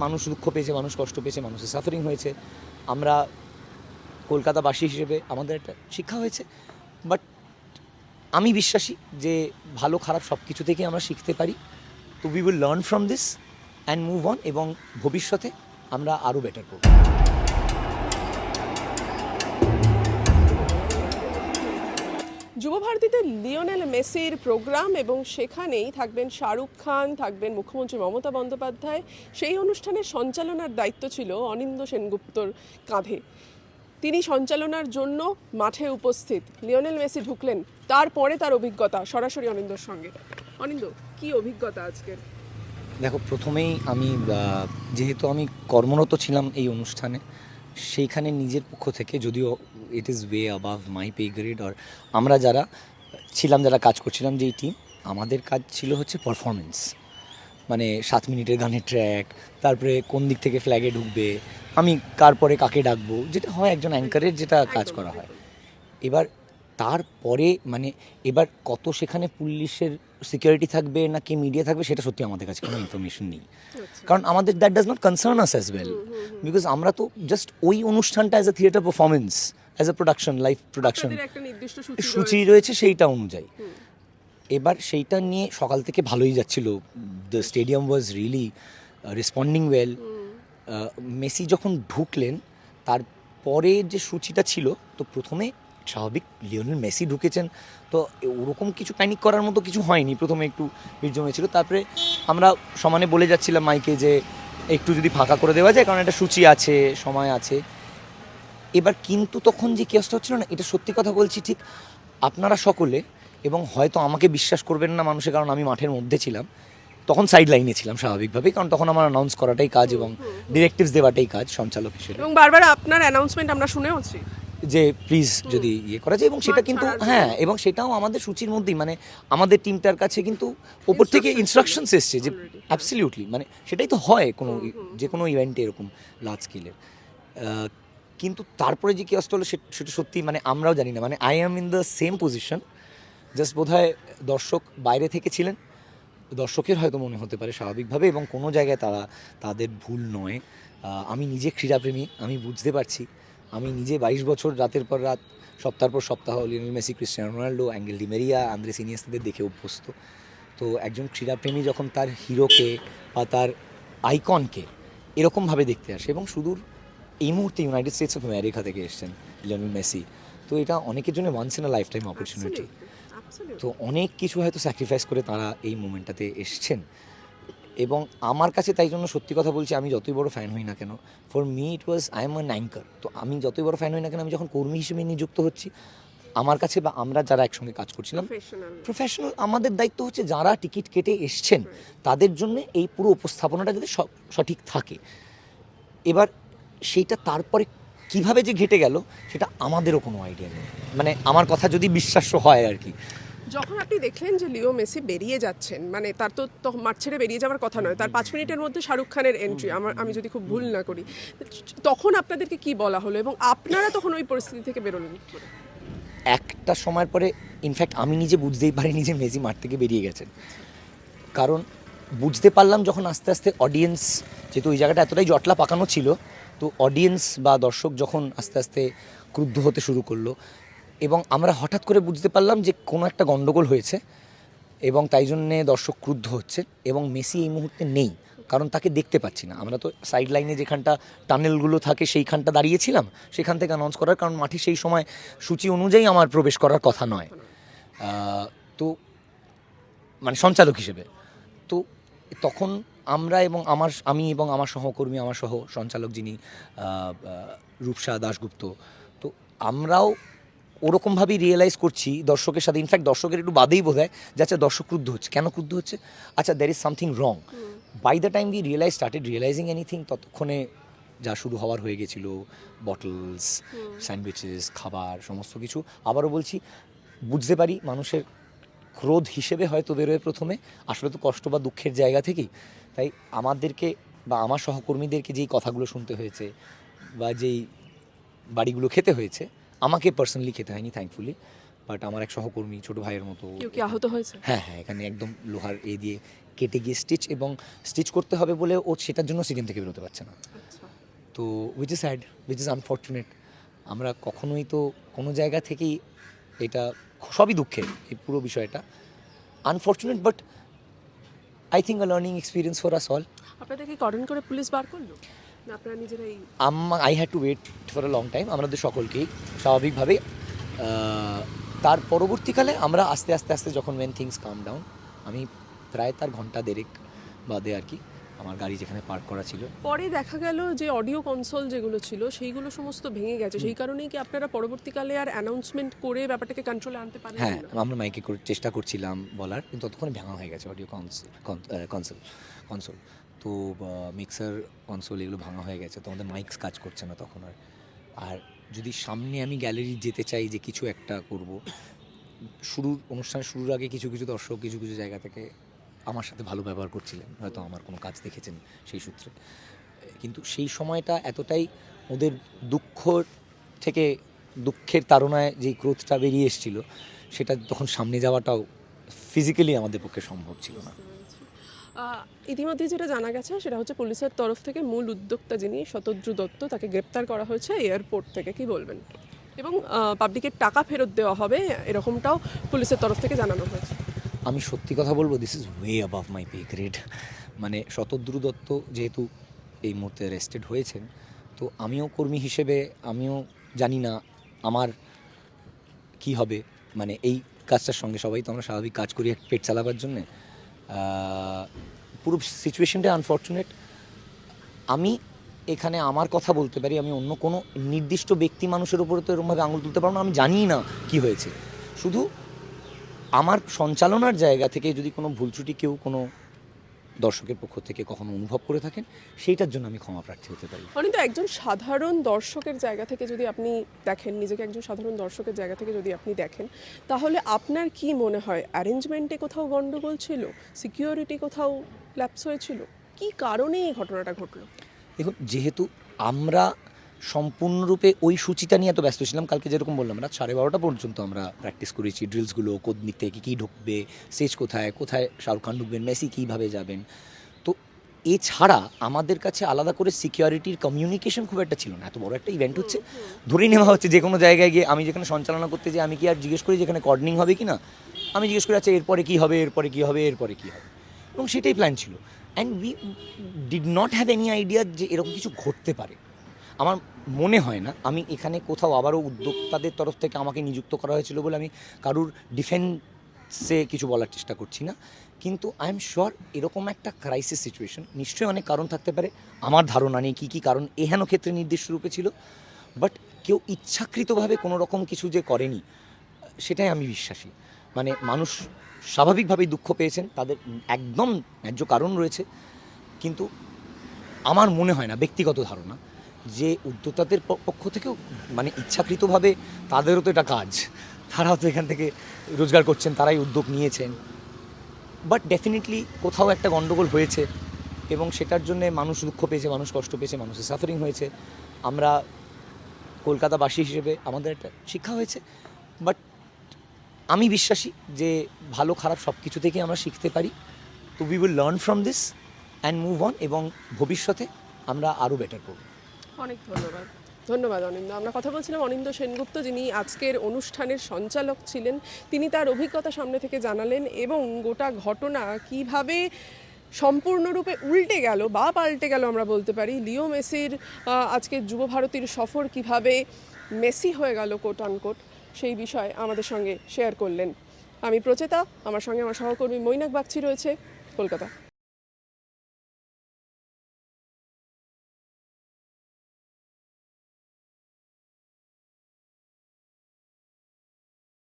মানুষ দুঃখ পেয়েছে, মানুষ কষ্ট পেয়েছে, মানুষের সাফারিং হয়েছে। আমরা কলকাতাবাসী হিসেবে আমাদের একটা শিক্ষা হয়েছে। বাট আমি বিশ্বাসী যে ভালো খারাপ সব কিছু থেকে আমরা শিখতে পারি। তো we will learn from this and move on, এবং ভবিষ্যতে আমরা আরও বেটার করব। যুবভারতীতে লিওনেল মেসির প্রোগ্রাম, এবং সেখানেই থাকবেন শাহরুখ খান, থাকবেন মুখ্যমন্ত্রী মমতা বন্দ্যোপাধ্যায়। সেই অনুষ্ঠানের সঞ্চালনার দায়িত্ব ছিল অনিন্দ সেনগুপ্তর কাঁধে। তিনি সঞ্চালনার জন্য মাঠে উপস্থিত। লিওনেল মেসি ঢুকলেন, তারপরে তার অভিজ্ঞতা সরাসরি অনিন্দর সঙ্গে। অনিন্দ, কি অভিজ্ঞতা আজকের? দেখো, প্রথমেই আমি যেহেতু আমি কর্মরত ছিলাম এই অনুষ্ঠানে, সেইখানে নিজের পক্ষ থেকে, যদিও it is way above my pay grade, আর আমরা যারা ছিলাম, যারা কাজ করছিলাম যেই টিম, আমাদের কাজ ছিল হচ্ছে পারফরমেন্স। মানে 7 মিনিটের গানের ট্র্যাক, তারপরে কোন দিক থেকে ফ্ল্যাগে ঢুকবে, আমি কার পরে কাকে ডাকবো, যেটা হয় একজন অ্যাঙ্কারের যেটা কাজ করা হয়। এবার তারপরে মানে এবার কত সেখানে পুলিশের সিকিউরিটি থাকবে না কি মিডিয়া থাকবে, সেটা সত্যি আমাদের কাছে কোনো ইনফরমেশন নেই। কারণ আমাদের that does not concern us as well, because আমরা তো জাস্ট ওই অনুষ্ঠানটা as a theatre performance, as a production, live production সূচি রয়েছে সেইটা অনুযায়ী। এবার সেইটা নিয়ে সকাল থেকে ভালোই যাচ্ছিল, the stadium was really responding well. Messi যখন ঢুকলেন তারপরে যে সূচিটা ছিল, তো প্রথমে স্বাভাবিক লিওনেল মেসি ঢুকেছেন, তো ওরকম কিছু প্যানিক করার মতো কিছু হয়নি। প্রথমে একটু ভিড় জমেছিল, তারপরে আমরা সমানে বলে যাচ্ছিলাম মাইকে যে একটু যদি ফাঁকা করে দেওয়া যায়, কারণ একটা সূচি আছে, সময় আছে। এবার কিন্তু তখন যে কেসটা হচ্ছিল না, এটা সত্যি কথা বলছি, ঠিক আপনারা সকলে, এবং হয়তো আমাকে বিশ্বাস করবেন না মানুষে, কারণ আমি মাঠের মধ্যে ছিলাম, তখন সাইড লাইনে ছিলাম স্বাভাবিকভাবেই, কারণ তখন আমার অ্যানাউন্স করাটাই কাজ এবং ডিরেক্টিভস দেওয়াটাই কাজ সঞ্চালক হিসেবে, এবং বারবার আপনার অ্যানাউন্সমেন্ট আমরা শুনেওছি যে প্লিজ যদি ইয়ে করা যায়, এবং সেটা কিন্তু হ্যাঁ, এবং সেটাও আমাদের সূচির মধ্যেই, মানে আমাদের টিমটার কাছে কিন্তু ওপর থেকে ইনস্ট্রাকশনস এসছে যে অ্যাবসলিউটলি, মানে সেটাই তো হয় কোনো যে কোনো ইভেন্টে এরকম লার্জ স্কেলের। কিন্তু তারপরে যে কেসটা হলো সেটা সত্যি, মানে আমরাও জানি না, মানে I am in the same position, just বোধহয় দর্শক বাইরে থেকে ছিলেন, দর্শকের হয়তো মনে হতে পারে স্বাভাবিকভাবে, এবং কোনো জায়গায় তাদের ভুল নয়। আমি নিজে ক্রীড়াপ্রেমী, আমি বুঝতে পারছি। আমি নিজে 22 বছর রাতের পর রাত, সপ্তাহের পর সপ্তাহ Lionel Messi, Cristiano Ronaldo, Angel Di Maria, Andres ইনিয়েস্তাদের দেখে অভ্যস্ত। তো একজন ক্রীড়াপ্রেমী যখন তার হিরোকে বা তার আইকনকে এরকমভাবে দেখতে আসে, এবং সুদূর এই মুহূর্তে ইউনাইটেড স্টেটস অফ আমেরিকা থেকে এসছেন লিওনেল মেসি, তো এটা অনেকের জন্য once in a lifetime opportunity. তো অনেক কিছু হয়তো স্যাক্রিফাইস করে তারা এই মোমেন্টটাতে এসছেন, এবং আমার কাছে তাই জন্য সত্যি কথা বলছি, আমি যতই বড় ফ্যান হই না কেন, for me it was I am an anchor. তো আমি যতই বড় ফ্যান হই না কেন, আমি যখন কর্মী হিসেবে নিযুক্ত হচ্ছি, আমার কাছে বা আমরা যারা একসঙ্গে কাজ করছিলাম প্রফেশনাল, আমাদের দায়িত্ব হচ্ছে যারা টিকিট কেটে এসছেন তাদের জন্য এই পুরো উপস্থাপনাটা যাতে সঠিক থাকে। এবার সেইটা তারপরে কিভাবে যে ঘেটে গেল সেটা আমাদেরও কোনো আইডিয়া নেই, মানে আমার কথা যদি বিশ্বাস্য হয় আর কি। যখন আপনি দেখলেন যে লিও মেসি বেরিয়ে যাচ্ছেন, মানে তার তো মাঠ ছেড়ে বেরিয়ে যাওয়ার কথা নয়, তার 5 মিনিটের মধ্যে শাহরুখ খানের এন্ট্রি, আমি যদি খুব ভুল না করি, তখন আপনাদেরকে কি বলা হলো এবং আপনারা তখন ওই পরিস্থিতি থেকে বেরোলেন? একটা সময়ের পরে ইনফ্যাক্ট আমি নিজে বুঝতেই পারিনি যে মেসি মাঠ থেকে বেরিয়ে গেছেন, কারণ বুঝতে পারলাম যখন আস্তে আস্তে অডিয়েন্স, যেহেতু ওই জায়গাটা এতটাই জটলা পাকানো ছিল, তো অডিয়েন্স বা দর্শক যখন আস্তে আস্তে ক্রুদ্ধ হতে শুরু করলো, এবং আমরা হঠাৎ করে বুঝতে পারলাম যে কোনো একটা গণ্ডগোল হয়েছে, এবং তাই জন্যে দর্শক ক্রুদ্ধ হচ্ছে, এবং মেসি এই মুহূর্তে নেই, কারণ তাকে দেখতে পাচ্ছি না। আমরা তো সাইড লাইনে যেখানটা টানেলগুলো থাকে সেইখানটা দাঁড়িয়েছিলাম, সেখান থেকে অ্যানাউন্স করার, কারণ মাঠে সেই সময় সূচি অনুযায়ী আমার প্রবেশ করার কথা নয়, তো মানে সঞ্চালক হিসেবে। তো তখন আমরা এবং আমি এবং আমার সহকর্মী, আমার সহ সঞ্চালক যিনি রূপসা দাশগুপ্ত, তো আমরাও ওরকমভাবেই রিয়েলাইজ করছি দর্শকের সাথে, ইনফ্যাক্ট দর্শকের একটু বাদেই বোধ হয় যে আচ্ছা দর্শক ক্রুদ্ধ হচ্ছে, কেন ক্রুদ্ধ হচ্ছে, আচ্ছা there is something wrong. By the time we started realising anything, ততক্ষণে যা শুরু হওয়ার হয়ে গেছিলো, বটলস, স্যান্ডউইচেস, খাবার, সমস্ত কিছু। আবারও বলছি, বুঝতে পারি মানুষের ক্রোধ হিসেবে হয়তো বেরোয় প্রথমে, আসলে তো কষ্ট বা দুঃখের জায়গা থেকেই। তাই আমাদেরকে বা আমার সহকর্মীদেরকে যেই কথাগুলো শুনতে হয়েছে বা যেই বাড়িগুলো খেতে হয়েছে, আমাকে পার্সোনালি খেতে হয়নি থ্যাঙ্কফুলি, বাট আমার এক সহকর্মী, ছোটো ভাইয়ের মতো, কেউ কি আহত হয়েছে? হ্যাঁ, এখানে একদম লোহার দিয়ে কেটে গিয়ে স্টিচ করতে হবে বলে ও সেটার জন্য স্টেডিয়াম থেকে বেরোতে পারছে না। আচ্ছা, তো which is sad, which is unfortunate. আমরা কখনোই তো কোনো জায়গা থেকেই এটা সবই দুঃখের এই পুরো বিষয়টা, unfortunate, but I think a learning experience for us all. আপনাদের কি কর্ডন করে পুলিশ বার করলো, না আপনারা নিজেরাই? I had to wait for a long time, আমাদের সকলকেই স্বাভাবিকভাবেই। তার পরবর্তীকালে আমরা আস্তে আস্তে আস্তে যখন ওয়েন থিংস কাম ডাউন, আমি প্রায় তার ঘন্টা দেড়েক বাদে আর কি আমার গাড়ি যেখানে পার্ক করা ছিল। পরে দেখা গেল যে অডিও কনসোল যেগুলো ছিল সেইগুলো সমস্ত ভেঙে গেছে, সেই কারণেই কি আপনারা পরবর্তীকালে আর অ্যানাউন্সমেন্ট করে ব্যাপারটাকে কন্ট্রোলে আনতে পারেন? হ্যাঁ, আমরা মাইকে করে চেষ্টা করছিলাম বলার, কিন্তু ততক্ষণে ভাঙা হয়ে গেছে অডিও কনসোল। তো মিক্সার কনসোল এগুলো ভাঙা হয়ে গেছে, তো আমাদের মাইকস কাজ করছে না তখন আর যদি সামনে আমি গ্যালারি যেতে চাই যে কিছু একটা করব, অনুষ্ঠান শুরুর আগে কিছু কিছু দর্শক কিছু কিছু জায়গা থেকে আমার সাথে ভালো ব্যবহার করছিলেন, হয়তো আমার কোনো কাজ দেখেছেন সেই সূত্রে, কিন্তু সেই সময়টা এতটাই ওদের দুঃখের তাড়নায় যেই ক্রোধটা বেরিয়ে এসেছিল, সেটা তখন সামনে যাওয়াটাও ফিজিক্যালি আমাদের পক্ষে সম্ভব ছিল না। ইতিমধ্যে যেটা জানা গেছে সেটা হচ্ছে পুলিশের তরফ থেকে মূল উদ্যোক্তা যিনি শতদ্রু দত্ত, তাকে গ্রেপ্তার করা হয়েছে এয়ারপোর্ট থেকে, কি বলবেন? এবং পাবলিকের টাকা ফেরত দেওয়া হবে এরকমটাও পুলিশের তরফ থেকে জানানো হয়েছে। আমি সত্যি কথা বলবো, this is way above my pay grade. মানে শতদ্রু দত্ত যেহেতু এই মুহূর্তে অ্যারেস্টেড হয়েছেন, তো আমিও কর্মী হিসেবে আমিও জানি না আমার কি হবে। মানে এই কাজটার সঙ্গে সবাই তো আমরা স্বাভাবিক কাজ করি পেট চালাবার জন্যে। পুরো সিচুয়েশনটা আনফর্চুনেট। আমি এখানে আমার কথা বলতে পারি, আমি অন্য কোনো নির্দিষ্ট ব্যক্তি মানুষের উপরে তো এরকমভাবে আঙুল তুলতে পারবো না, আমি জানিই না কি হয়েছে। শুধু আমার সঞ্চালনার জায়গা থেকে যদি কোনো ভুল ত্রুটি কেউ কোনো দর্শকের পক্ষ থেকে কখনো অনুভব করে থাকেন, সেইটার জন্য আমি ক্ষমা প্রার্থী হতে পারি। অনিন্দ, একজন সাধারণ দর্শকের জায়গা থেকে যদি আপনি দেখেন, নিজেকে একজন সাধারণ দর্শকের জায়গা থেকে যদি আপনি দেখেন, তাহলে আপনার কি মনে হয় অ্যারেঞ্জমেন্টে কোথাও গন্ডগোল ছিল, সিকিউরিটি কোথাও ল্যাপস হয়েছিল, কি কারণে এই ঘটনাটা ঘটলো? দেখুন, যেহেতু আমরা সম্পূর্ণরূপে ওই সূচিটা নিয়ে এত ব্যস্ত ছিলাম, কালকে যেরকম বললাম রাত 12:30 পর্যন্ত আমরা প্র্যাকটিস করেছি, ড্রিলসগুলো কোন দিক থেকে কী ঢুকবে, স্টেজ কোথায় কোথায় শাহরুখ খান ঢুকবেন, মেসি কীভাবে যাবেন। তো এছাড়া আমাদের কাছে আলাদা করে সিকিউরিটির কমিউনিকেশন খুব একটা ছিল না। এত বড় একটা ইভেন্ট হচ্ছে, ধরেই নেওয়া হচ্ছে যে কোনো জায়গায় গিয়ে আমি যেখানে সঞ্চালনা করতে যাই, আমি কি আর জিজ্ঞেস করি যেখানে কর্ডনিং হবে কি না, আমি জিজ্ঞেস করি আচ্ছা এরপরে কী হবে, এরপরে কী হবে, এরপরে কী হবে, এবং সেটাই প্ল্যান ছিল। And we did not have any idea যে এরকম কিছু ঘটতে পারে। আমার মনে হয় না, আমি এখানে কোথাও আবারও উদ্যোক্তাদের তরফ থেকে আমাকে নিযুক্ত করা হয়েছিল বলে আমি কারুর ডিফেন্সে কিছু বলার চেষ্টা করছি না, কিন্তু আই এম শিওর এরকম একটা ক্রাইসিস সিচুয়েশন নিশ্চয়ই অনেক কারণ থাকতে পারে। আমার ধারণা নেই কী কী কারণ এহেন ক্ষেত্রে নির্দিষ্ট রূপে ছিল, বাট কেউ ইচ্ছাকৃতভাবে কোনো রকম কিছু যে করেনি সেটাই আমি বিশ্বাসী। মানে মানুষ স্বাভাবিকভাবেই দুঃখ পেয়েছেন, তাদের একদম ন্যায্য কারণ রয়েছে, কিন্তু আমার মনে হয় না, ব্যক্তিগত ধারণা, যে উদ্যোক্তাদের পক্ষ থেকেও মানে ইচ্ছাকৃতভাবে, তাদেরও তো এটা কাজ, তারাও তো এখান থেকে রোজগার করছেন, তারাই উদ্যোগ নিয়েছেন, বাট ডেফিনেটলি কোথাও একটা গণ্ডগোল হয়েছে এবং সেটার জন্যে মানুষ দুঃখ পেয়েছে, মানুষ কষ্ট পেয়েছে, মানুষের সাফারিং হয়েছে। আমরা কলকাতাবাসী হিসেবে আমাদের একটা শিক্ষা হয়েছে, বাট আমি বিশ্বাসী যে ভালো খারাপ সব কিছু থেকে আমরা শিখতে পারি। তো we will learn from this and move on, এবং ভবিষ্যতে আমরা আরও বেটার করব। অনেক ধন্যবাদ অনিন্দ। আমরা কথা বলছিলাম অনিন্দ সেনগুপ্ত, যিনি আজকের অনুষ্ঠানের সঞ্চালক ছিলেন। তিনি তার অভিজ্ঞতা সামনে থেকে জানালেন এবং গোটা ঘটনা কিভাবে সম্পূর্ণরূপে উল্টে গেল বা পাল্টে গেল আমরা বলতে পারি। লিও মেসির আজকে যুব ভারতীর সফর কিভাবে মেসি হয়ে গেল কোট আনকোট, সেই বিষয়ে আমাদের সঙ্গে শেয়ার করলেন। আমি প্রচেতা, আমার সঙ্গে আমার সহকর্মী মৈনাক বাগচি রয়েছে, কলকাতা।